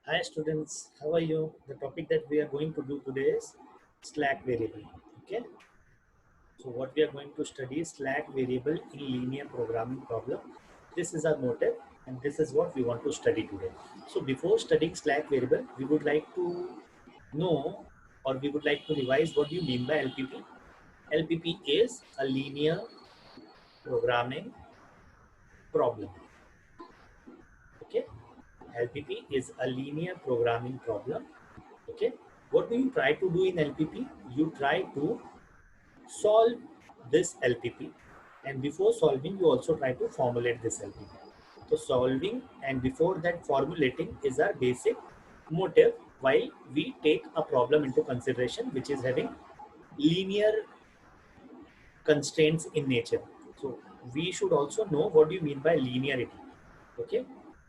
Hi students, how are you? The topic that we are going to do today is slack variable. Okay, so what we are going to study is slack variable in linear programming problem. This is our motive and this is what we want to study today. So before studying slack variable, we would like to know or we would like to revise what do you mean by LPP. LPP is a linear programming problem. Okay, LPP is a linear programming problem. Okay, what do you try to do in LPP? You try to solve this LPP, and before solving you also try to formulate this LPP. So solving and before that formulating is our basic motive while we take a problem into consideration which is having linear constraints in nature. So we should also know what do you mean by linearity. Okay,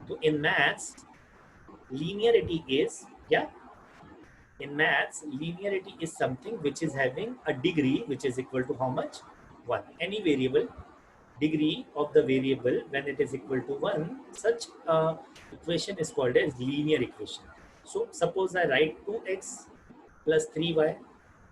so in maths linearity is, yeah, in maths, linearity is something which is having a degree which is equal to how much? 1. Any variable, degree of the variable when it is equal to 1, such equation is called as linear equation. So suppose I write 2x plus 3y.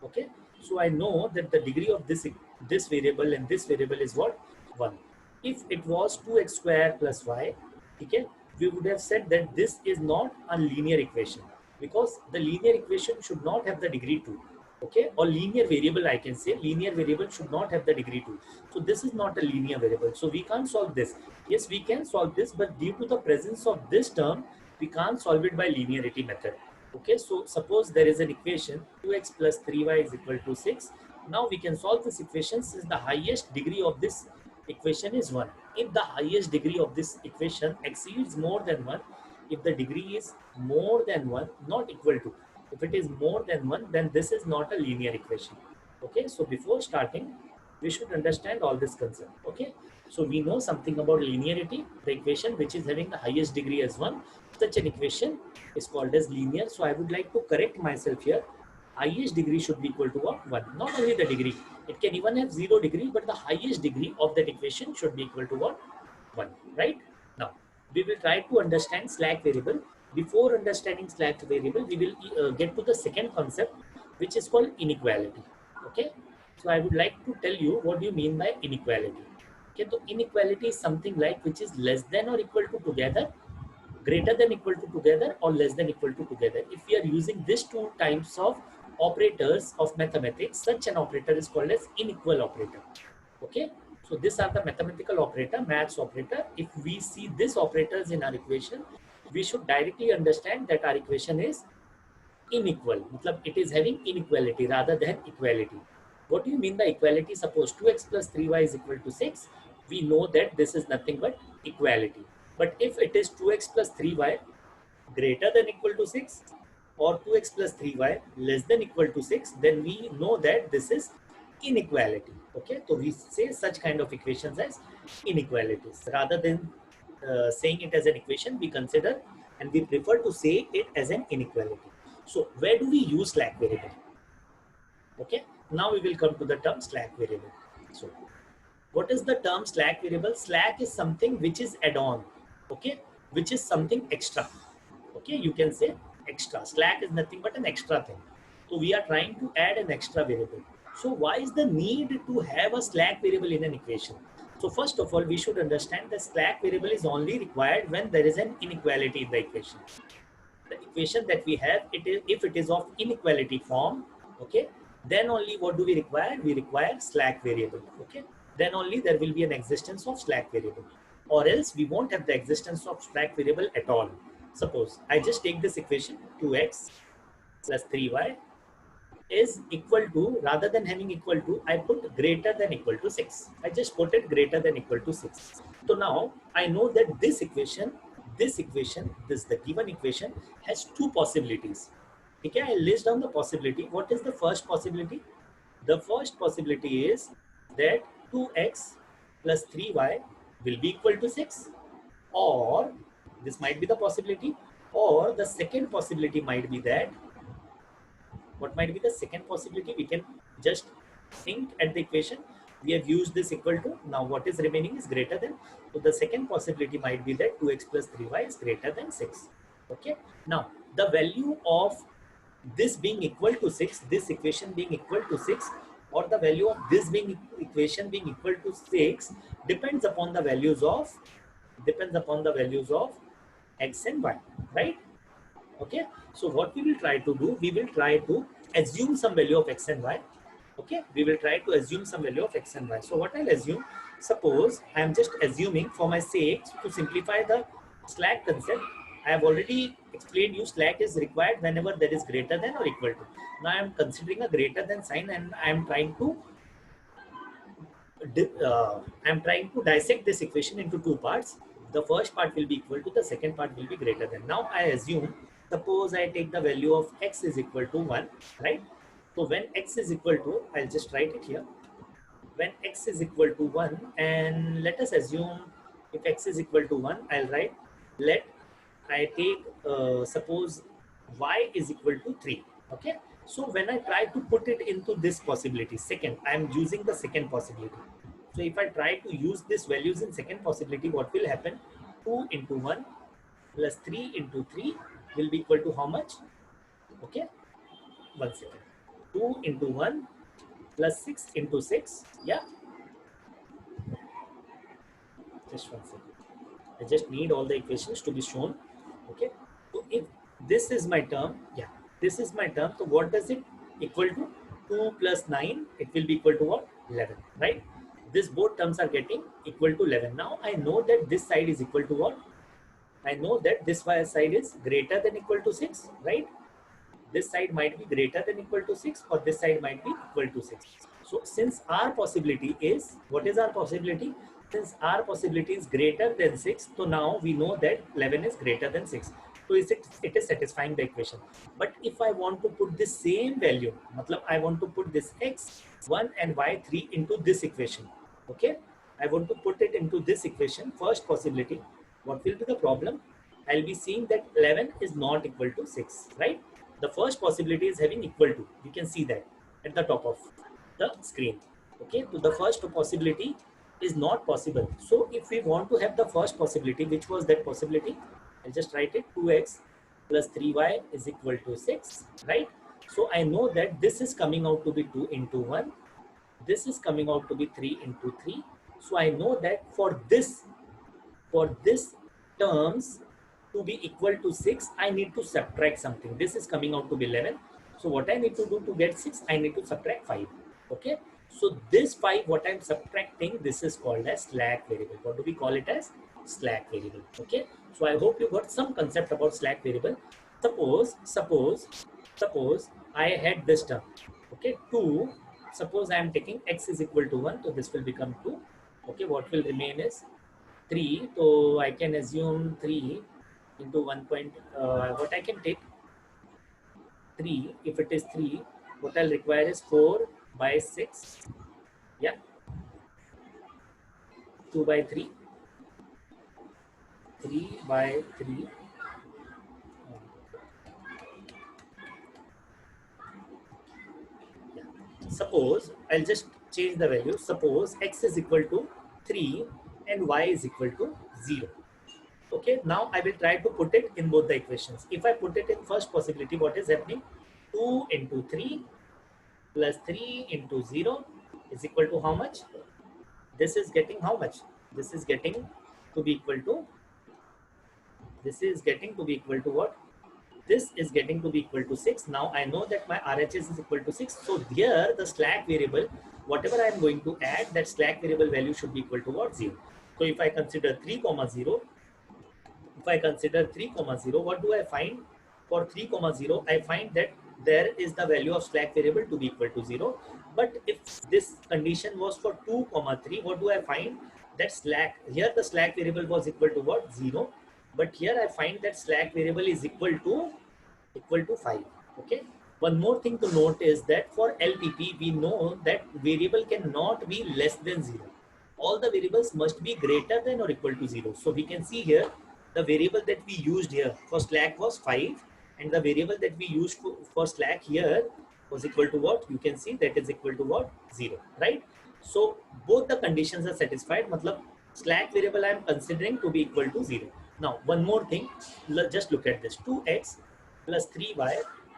Okay. So I know that the degree of this variable and this variable is what? 1. If it was 2x square plus y, okay, we would have said that this is not a linear equation because the linear equation should not have the degree 2. Okay, or linear variable, I can say linear variable should not have the degree 2. So this is not a linear variable, so we can't solve this. Yes, we can solve this, but due to the presence of this term we can't solve it by linearity method. Okay, so suppose there is an equation 2x plus 3y is equal to 6. Now we can solve this equation since the highest degree of this equation is 1. If the highest degree of this equation exceeds more than 1, if the degree is more than 1, not equal to, if it is more than 1, then this is not a linear equation. Okay, so before starting, we should understand all this concept. Okay, so we know something about linearity. The equation which is having the highest degree as 1, such an equation is called as linear. So I would like to correct myself here. Highest degree should be equal to what? 1. Not only the degree, it can even have 0 degree, but the highest degree of that equation should be equal to what? 1. Right? Now, we will try to understand slack variable. Before understanding slack variable, we will get to the second concept, which is called inequality. Okay, so I would like to tell you what do you mean by inequality. Okay, so inequality is something like which is less than or equal to together, greater than equal to together, or less than equal to together. If we are using these two types of operators of mathematics, such an operator is called as inequal operator. Okay, so these are the mathematical operator, maths operator. If we see these operators in our equation, we should directly understand that our equation is unequal. Matlab it is having inequality rather than equality. What do you mean by equality? Suppose 2x plus 3y is equal to 6. We know that this is nothing but equality. But if it is 2x plus 3y greater than equal to 6 or 2x plus 3y less than equal to 6, then we know that this is inequality. Okay, so we say such kind of equations as inequalities. Rather than saying it as an equation, we consider and we prefer to say it as an inequality. So where do we use slack variable? Okay, now we will come to the term slack variable. So what is the term slack variable? Slack is something which is add-on, okay, which is something extra. Okay, you can say extra. Slack is nothing but an extra thing. So we are trying to add an extra variable. So why is the need to have a slack variable in an equation? So first of all, we should understand that slack variable is only required when there is an inequality in the equation. The equation that we have, it is if it is of inequality form, okay, then only what do we require? We require slack variable. Okay, then only there will be an existence of slack variable, or else we won't have the existence of slack variable at all. Suppose I just take this equation 2x plus 3y is equal to, rather than having equal to, I put greater than equal to 6. I just put it greater than equal to 6. So now I know that this the given equation has two possibilities. Okay, I list down the possibility. What is the first possibility? The first possibility is that 2x plus 3y will be equal to 6, or this might be the possibility, or the second possibility might be that, what might be the second possibility? We can just think at the equation. We have used this equal to. Now what is remaining is greater than. So the second possibility might be that 2x plus 3y is greater than 6. Okay, now the value of this being equal to 6, this equation being equal to 6, or the value of this being equation being equal to 6 depends upon the values of x and y, right? Okay, so what we will try to do, we will try to assume some value of x and y. Okay, we will try to assume some value of x and y. So what I'll assume, suppose I am just assuming for my sake to simplify the slack concept. I have already explained you slack is required whenever that is greater than or equal to. Now I am considering a greater than sign, and I am trying to dissect this equation into two parts. The first part will be equal to, the second part will be greater than. Now I assume, suppose I take the value of x is equal to 1, right? So when x is equal to, I'll just write it here. When x is equal to 1, and let us assume if x is equal to 1, I'll write, let I take, suppose y is equal to 3. Okay. So when I try to put it into this possibility, second, I'm using the second possibility. So if I try to use these values in second possibility, what will happen? 2 into 1 plus 3 into 3 will be equal to how much? Okay, 1 second. 2 into 1 plus 6 into 6. Yeah, just 1 second. I just need all the equations to be shown. Okay, so if this is my term, yeah, this is my term. So what does it equal to? 2 plus 9, it will be equal to what? 11, right? This both terms are getting equal to 11. Now I know that this side is equal to what? I know that this side is greater than equal to 6, right? This side might be greater than equal to 6, or this side might be equal to 6. So since our possibility is, what is our possibility? Since our possibility is greater than 6, so now we know that 11 is greater than 6. So it is satisfying the equation. But if I want to put the same value, matlab I want to put this x1 and y3 into this equation. Okay, I want to put it into this equation, first possibility. What will be the problem? I'll be seeing that 11 is not equal to 6, right? The first possibility is having equal to. You can see that at the top of the screen. Okay, so the first possibility is not possible. So if we want to have the first possibility, which was that possibility, I'll just write it, 2x plus 3y is equal to 6, right? So I know that this is coming out to be 2 into 1. This is coming out to be 3 into 3. So I know that for this terms to be equal to 6, I need to subtract something. This is coming out to be 11. So what I need to do to get 6, I need to subtract 5. Okay. So this 5, what I'm subtracting, this is called as slack variable. What do we call it as? Slack variable. Okay. So I hope you got some concept about slack variable. Suppose I had this term. Okay. 2. Suppose I am taking x is equal to 1. So this will become 2. Okay. What will remain is 3. So I can assume 3 into 1 point, what I can take 3, if it is 3, what I'll require is 4 by 6, yeah, 2 by 3, 3 by 3, yeah. Suppose I'll just change the value. Suppose x is equal to 3 and y is equal to 0. Okay, now I will try to put it in both the equations. If I put it in first possibility, what is happening? 2 into 3 plus 3 into 0 is equal to how much? This is getting how much? This is getting to be equal to, this is getting to be equal to what? This is getting to be equal to 6. Now I know that my RHS is equal to 6. So here the slack variable, whatever I am going to add, that slack variable value should be equal to what? 0. So if I consider 3 comma 0, if I consider 3 comma 0, what do I find? For 3 comma 0, I find that there is the value of slack variable to be equal to 0. But if this condition was for 2 comma 3, what do I find? That slack, here the slack variable was equal to what? 0. But here I find that slack variable is equal to 5. Okay. One more thing to note is that for LPP, we know that variable cannot be less than 0. All the variables must be greater than or equal to 0. So we can see here the variable that we used here for slack was 5, and the variable that we used for slack here was equal to what? You can see that is equal to what? 0, right? So both the conditions are satisfied. Matlab slack variable I am considering to be equal to 0. Now, one more thing, just look at this. 2x plus 3y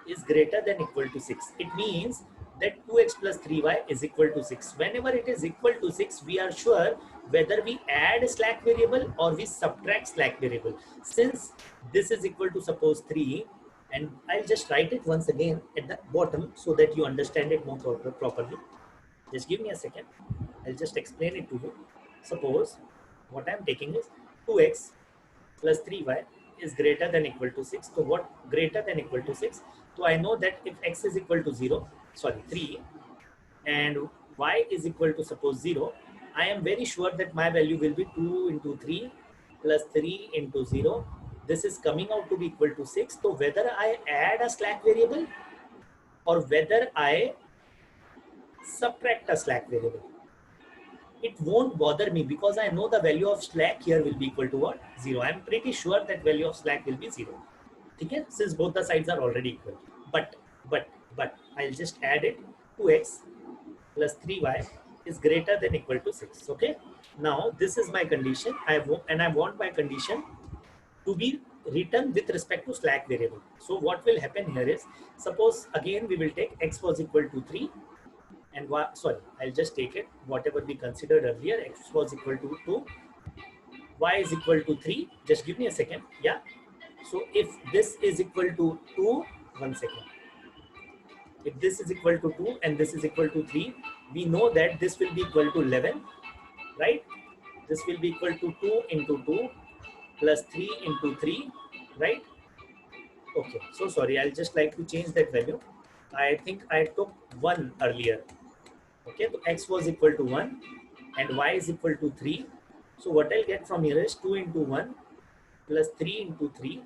is greater than equal to 6. It means that 2x plus 3y is equal to 6. Whenever it is equal to 6, we are sure whether we add a slack variable or we subtract slack variable. Since this is equal to suppose 3, and I'll just write it once again at the bottom so that you understand it more properly. Just give me a second. I'll just explain it to you. Suppose what I'm taking is 2x plus 3y is greater than equal to 6. So what greater than equal to 6? So I know that if x is equal to 0, sorry 3, and y is equal to suppose 0, I am very sure that my value will be 2 into 3 plus 3 into 0. This is coming out to be equal to 6. So whether I add a slack variable or whether I subtract a slack variable, it won't bother me because I know the value of slack here will be equal to what? 0. I'm pretty sure that value of slack will be 0. Okay? Since both the sides are already equal. But I'll just add it. 2x plus 3y is greater than equal to 6. Okay? Now this is my condition. I want my condition to be written with respect to slack variable. So what will happen here is, suppose again we will take x was equal to 3 and sorry, I'll just take it whatever we considered earlier. X was equal to 2, y is equal to 3. Just give me a second. Yeah. So if this is equal to 2, 1 second. If this is equal to 2 and this is equal to 3, we know that this will be equal to 11, right? This will be equal to 2 into 2 plus 3 into 3, right? Okay. So sorry, I'll just like to change that value. I think I took 1 earlier. Okay, so x was equal to 1 and y is equal to 3. So what I'll get from here is 2 into 1 plus 3 into 3.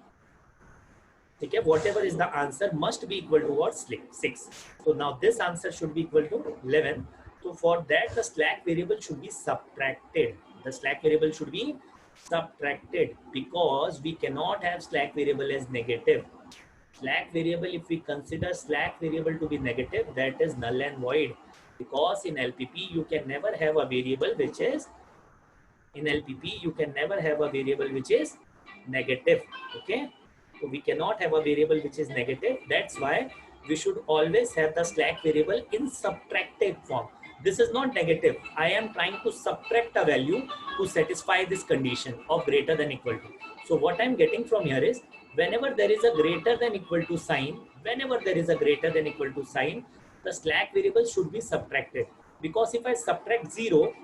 Okay, whatever is the answer must be equal to what? 6. So now this answer should be equal to 11. So for that, the slack variable should be subtracted. The slack variable should be subtracted because we cannot have slack variable as negative. Slack variable, if we consider slack variable to be negative, that is null and void. Because in LPP, you can never have a variable which is, negative. Okay. So we cannot have a variable which is negative. That's why we should always have the slack variable in subtractive form. This is not negative. I am trying to subtract a value to satisfy this condition of greater than equal to. So what I'm getting from here is, whenever there is a greater than equal to sign, the slack variable should be subtracted. Because if I subtract 0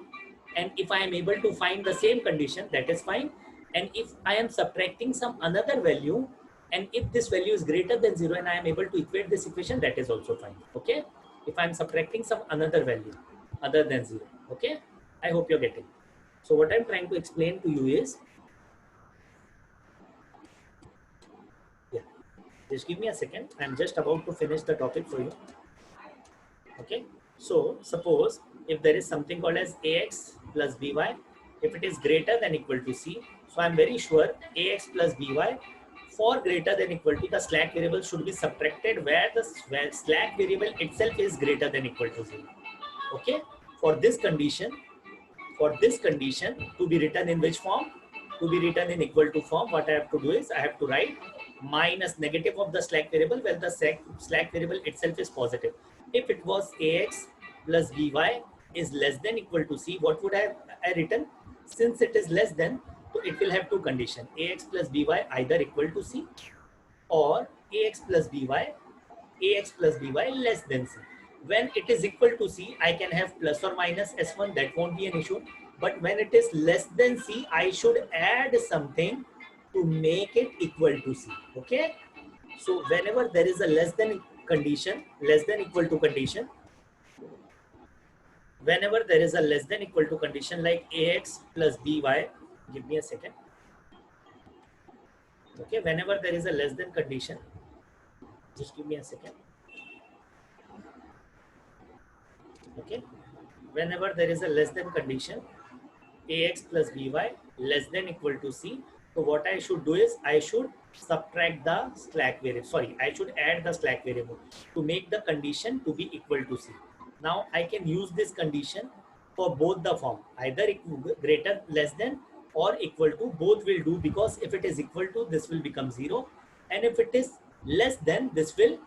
and if I am able to find the same condition, that is fine. And if I am subtracting some another value, and if this value is greater than 0 and I am able to equate this equation, that is also fine. Okay? If I am subtracting some another value other than 0. Okay? I hope you're getting. So what I'm trying to explain to you is, yeah, just give me a second. I'm just about to finish the topic for you. Okay? So suppose if there is something called as ax plus by, if it is greater than equal to c, so I'm very sure ax plus by for greater than equal to, the slack variable should be subtracted where the slack variable itself is greater than equal to 0. Okay? For this condition to be written in which form? To be written in equal to form, what I have to do is I have to write minus negative of the slack variable where the slack variable itself is positive. If it was ax plus by is less than equal to c, what would I written? Since it is less than, so it will have two conditions. Ax plus by either equal to c or ax plus by less than c. When it is equal to c, I can have plus or minus s1, that won't be an issue. But when it is less than c, I should add something to make it equal to c. Okay? So whenever there is a less than condition, less than equal to condition, whenever there is a less than equal to condition like ax plus by, give me a second. Okay, whenever there is a less than condition, just give me a second. Okay, whenever there is a less than condition, ax plus by less than equal to c, so what I should do is I should subtract the slack variable. Sorry, I should add the slack variable to make the condition to be equal to c. Now I can use this condition for both the form, either greater less than or equal to, both will do, because if it is equal to, this will become 0, and if it is less than, this will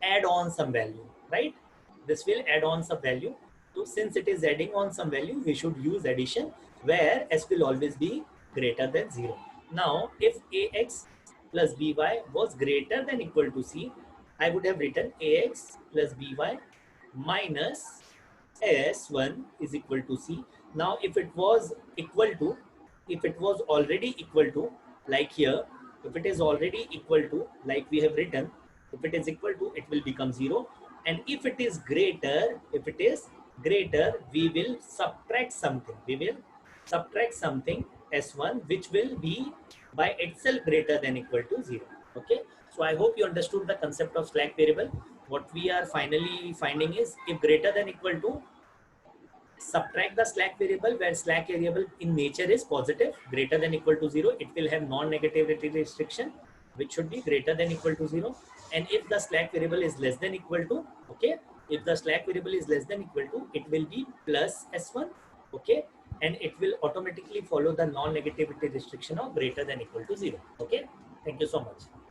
add on some value, right? This will add on some value. So since it is adding on some value, we should use addition where s will always be greater than 0. Now if ax plus by was greater than equal to c, I would have written ax plus by minus s1 is equal to c. Now if it was equal to, if it was already equal to, like here, if it is already equal to, like we have written, if it is equal to, it will become 0. And if it is greater, if it is greater, we will subtract something. We will subtract something s1, which will be by itself greater than equal to 0. Okay. So I hope you understood the concept of slack variable. What we are finally finding is, if greater than equal to, subtract the slack variable, where slack variable in nature is positive, greater than equal to 0, it will have non-negativity restriction, which should be greater than equal to 0. And if the slack variable is less than equal to, okay, if the slack variable is less than equal to, it will be plus s1, okay, and it will automatically follow the non-negativity restriction of greater than equal to 0. Okay, thank you so much.